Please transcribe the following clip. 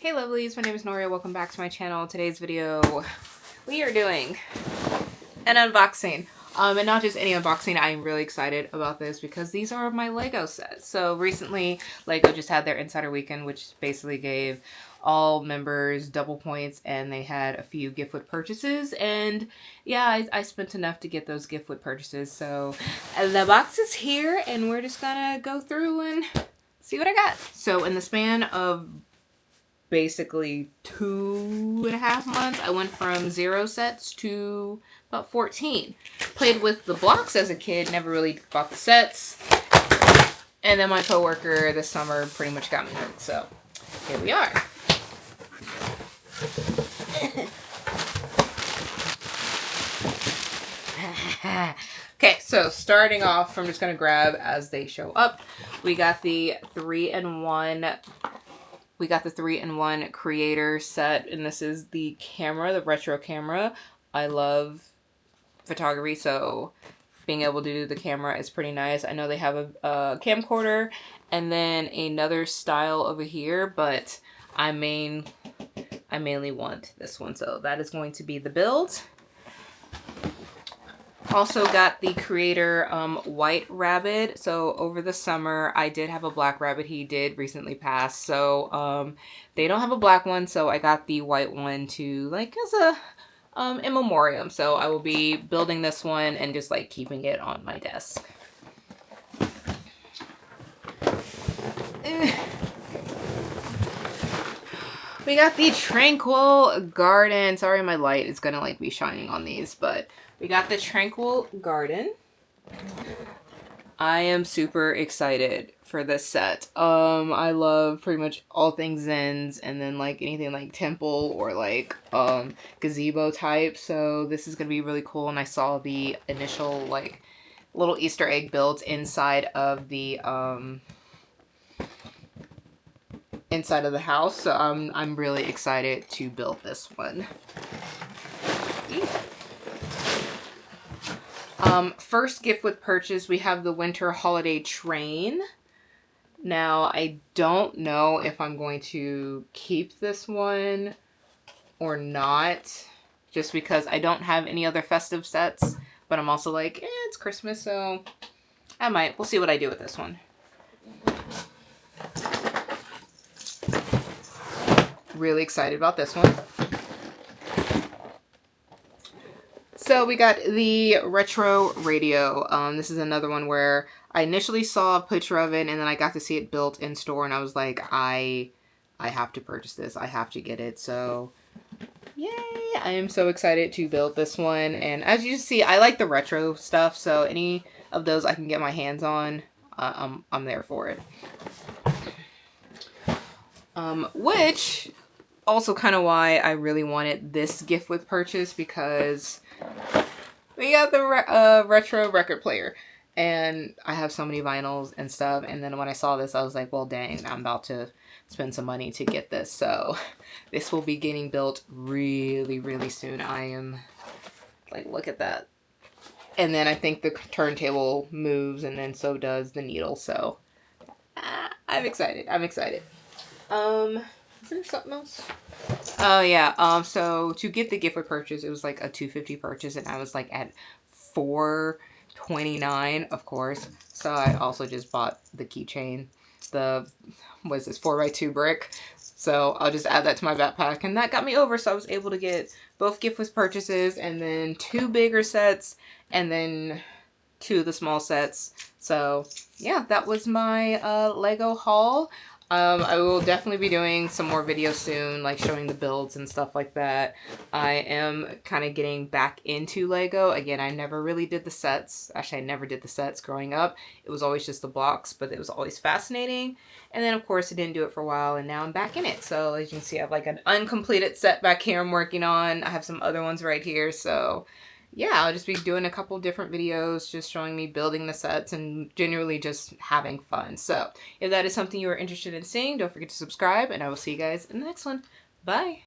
Hey lovelies, my name is Noria. Welcome back to my channel. Today's video, we are doing an unboxing. And not just any unboxing, I'm really excited about this because these are my Lego sets. So recently, Lego just had their Insider Weekend, which basically gave all members double points, and they had a few gift with purchases. And yeah, I spent enough to get those gift with purchases. So the box is here, and we're just gonna go through and see what I got. So in the span of basically 2.5 months, I went from 0 sets to about 14. Played with the blocks as a kid, never really bought the sets. And then my coworker this summer pretty much got me hooked, so here we are. Okay, so starting off, I'm just gonna grab as they show up. We got the 3-in-1. We got the 3-in-1 creator set, and this is the camera, the retro camera. I love photography, so being able to do the camera is pretty nice. I know they have a camcorder and then another style over here, but I mainly want this one, so that is going to be the build. Also got the creator White Rabbit. So over the summer I did have a black rabbit. He did recently pass, so they don't have a black one, so I got the white one to like as a in memoriam. So I will be building this one and just like keeping it on my desk. We got the Tranquil Garden. Sorry, my light is gonna like be shining on these, but we got the Tranquil Garden. I am super excited for this set. I love pretty much all things Zens, and then like anything like temple or like gazebo type. So this is gonna be really cool. And I saw the initial like little Easter egg builds inside of the house, so I'm really excited to build this one. First gift with purchase, we have the Winter Holiday Train. Now, I don't know if I'm going to keep this one or not, just because I don't have any other festive sets, but I'm also like, it's Christmas, so I might. We'll see what I do with this one. Really excited about this one. So we got the retro radio. This is another one where I initially saw a picture of it, and then I got to see it built in store, and I was like, I have to purchase this. I have to get it. So yay! I am so excited to build this one. And as you see, I like the retro stuff, so any of those I can get my hands on, I'm there for it. Which also kind of why I really wanted this gift with purchase, because we got the retro record player, and I have so many vinyls and stuff, and then when I saw this I was like, well dang, I'm about to spend some money to get this, so this will be getting built really soon. I am like, look at that. And then I think the turntable moves, and then so does the needle, so I'm excited. Is there something else? Oh yeah, so to get the gift with purchase, it was like a $2.50 purchase, and I was like at $4.29, of course. So I also just bought the keychain, the, what is this, 4x2 brick. So I'll just add that to my backpack, and that got me over, so I was able to get both gift with purchases, and then 2 bigger sets, and then 2 of the small sets. So yeah, that was my Lego haul. I will definitely be doing some more videos soon, like showing the builds and stuff like that. I am kind of getting back into Lego. Again, I never really did the sets. Actually, I never did the sets growing up. It was always just the blocks, but it was always fascinating. And then, of course, I didn't do it for a while, and now I'm back in it. So, as you can see, I have like an uncompleted set back here I'm working on. I have some other ones right here, so yeah, I'll just be doing a couple different videos just showing me building the sets and generally just having fun. So if that is something you are interested in seeing, don't forget to subscribe, and I will see you guys in the next one. Bye!